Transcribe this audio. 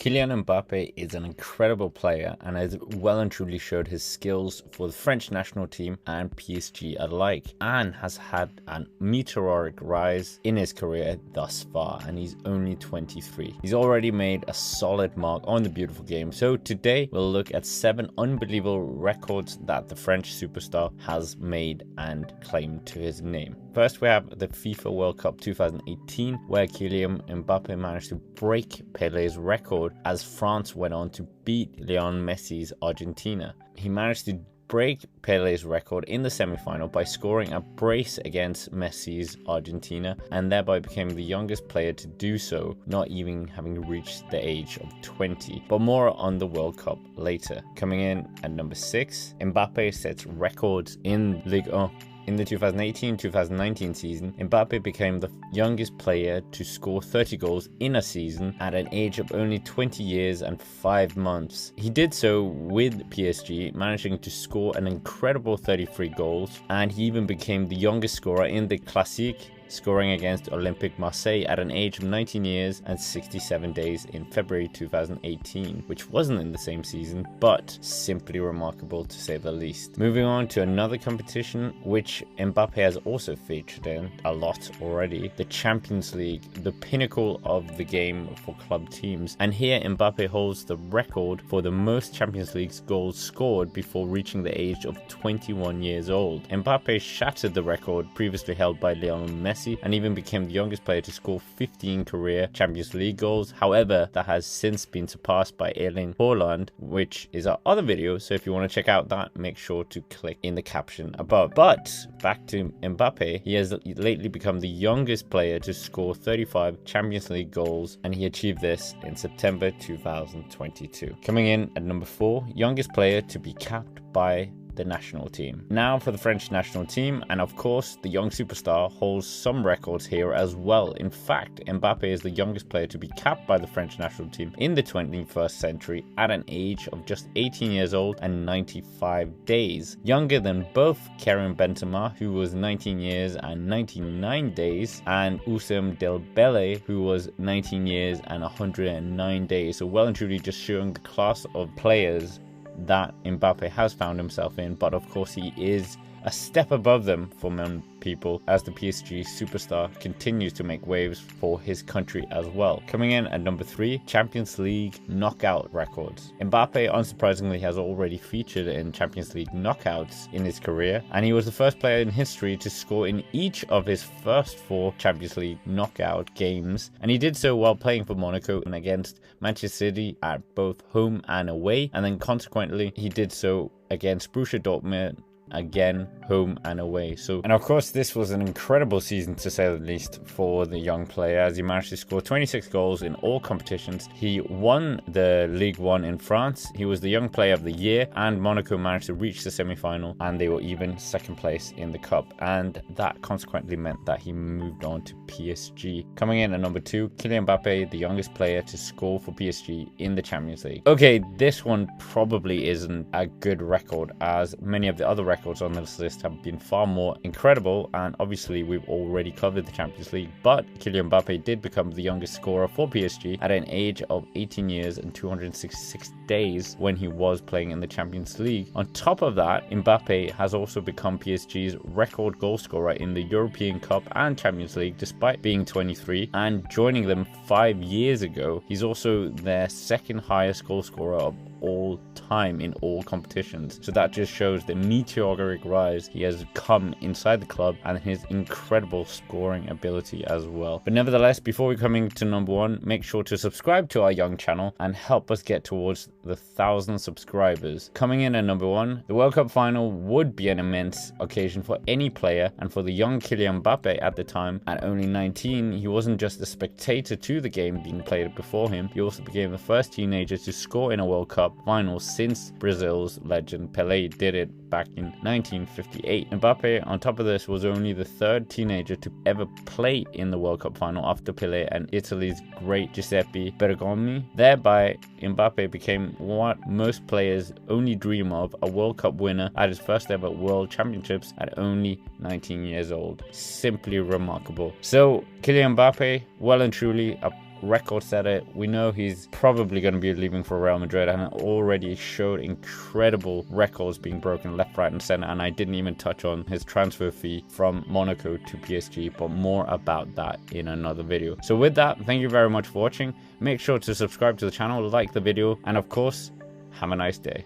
Kylian Mbappe is an incredible player and has well and truly showed his skills for the French national team and PSG alike, and has had a meteoric rise in his career thus far, and he's only 23. He's already made a solid mark on the beautiful game, so today we'll look at 7 unbelievable records that the French superstar has made and claimed to his name. First, we have the FIFA World Cup 2018, where Kylian Mbappe managed to break Pele's record as France went on to beat Lionel Messi's Argentina. He managed to break Pele's record in the semi-final by scoring a brace against Messi's Argentina, and thereby became the youngest player to do so, not even having reached the age of 20. But more on the World Cup later. Coming in at number 6, Mbappe sets records in Ligue 1. In the 2018-2019 season, Mbappe became the youngest player to score 30 goals in a season at an age of only 20 years and 5 months. He did so with PSG, managing to score an incredible 33 goals, and he even became the youngest scorer in the Classique, scoring against Olympique Marseille at an age of 19 years and 67 days in February 2018, which wasn't in the same season, but simply remarkable to say the least. Moving on to another competition which Mbappe has also featured in a lot already, the Champions League, the pinnacle of the game for club teams. And here Mbappe holds the record for the most Champions League goals scored before reaching the age of 21 years old. Mbappe shattered the record previously held by Lionel Messi, and even became the youngest player to score 15 career Champions League goals. However, that has since been surpassed by Erling Haaland, which is our other video, so if you want to check out that, make sure to click in the caption above. But back to Mbappe, he has lately become the youngest player to score 35 Champions League goals, and he achieved this in September 2022. Coming in at number 4, youngest player to be capped by the national team. Now for the French national team, and of course the young superstar holds some records here as well. In fact, Mbappe is the youngest player to be capped by the French national team in the 21st century at an age of just 18 years old and 95 days, younger than both Karim Benzema, who was 19 years and 99 days, and Ousmane Dembele, who was 19 years and 109 days. So well and truly just showing the class of players that Mbappe has found himself in, but of course he is a step above them for many people as the PSG superstar continues to make waves for his country as well. Coming in at number 3, Champions League knockout records. Mbappe unsurprisingly has already featured in Champions League knockouts in his career, and he was the first player in history to score in each of his first 4 Champions League knockout games, and he did so while playing for Monaco and against Manchester City at both home and away, and then consequently he did so against Borussia Dortmund, again home and away. And of course this was an incredible season to say the least for the young player, as he managed to score 26 goals in all competitions. He won the Ligue 1 in France, he was the young player of the year, and Monaco managed to reach the semi-final, and they were even second place in the cup, and that consequently meant that he moved on to PSG. Coming in at number 2, Kylian Mbappe, the youngest player to score for PSG in the Champions League. Okay, this one probably isn't a good record, as many of the other records on this list have been far more incredible, and obviously we've already covered the Champions League, but Kylian Mbappe did become the youngest scorer for PSG at an age of 18 years and 266 days when he was playing in the Champions League. On top of that, Mbappe has also become PSG's record goal scorer in the European Cup and Champions League despite being 23 and joining them 5 years ago. He's also their second highest goal scorer of all time in all competitions, so that just shows the meteoric rise he has come inside the club and his incredible scoring ability as well. But nevertheless, before we come into number 1, make sure to subscribe to our young channel and help us get towards the 1,000 subscribers. Coming in at number 1, the World Cup final would be an immense occasion for any player, and for the young Kylian Mbappe at the time, at only 19, he wasn't just a spectator to the game being played before him, he also became the first teenager to score in a World Cup final since Brazil's legend Pelé did it back in 1958. Mbappe, on top of this, was only the 3rd teenager to ever play in the World Cup final after Pelé and Italy's great Giuseppe Bergomi. Thereby, Mbappe became what most players only dream of, a World Cup winner at his first ever World Championships at only 19 years old. Simply remarkable. So, Kylian Mbappe, well and truly a record setter. We know he's probably going to be leaving for Real Madrid, and already showed incredible records being broken left, right and center. And I didn't even touch on his transfer fee from Monaco to PSG, but more about that in another video. So with that, thank you very much for watching. Make sure to subscribe to the channel, like the video, and of course, have a nice day.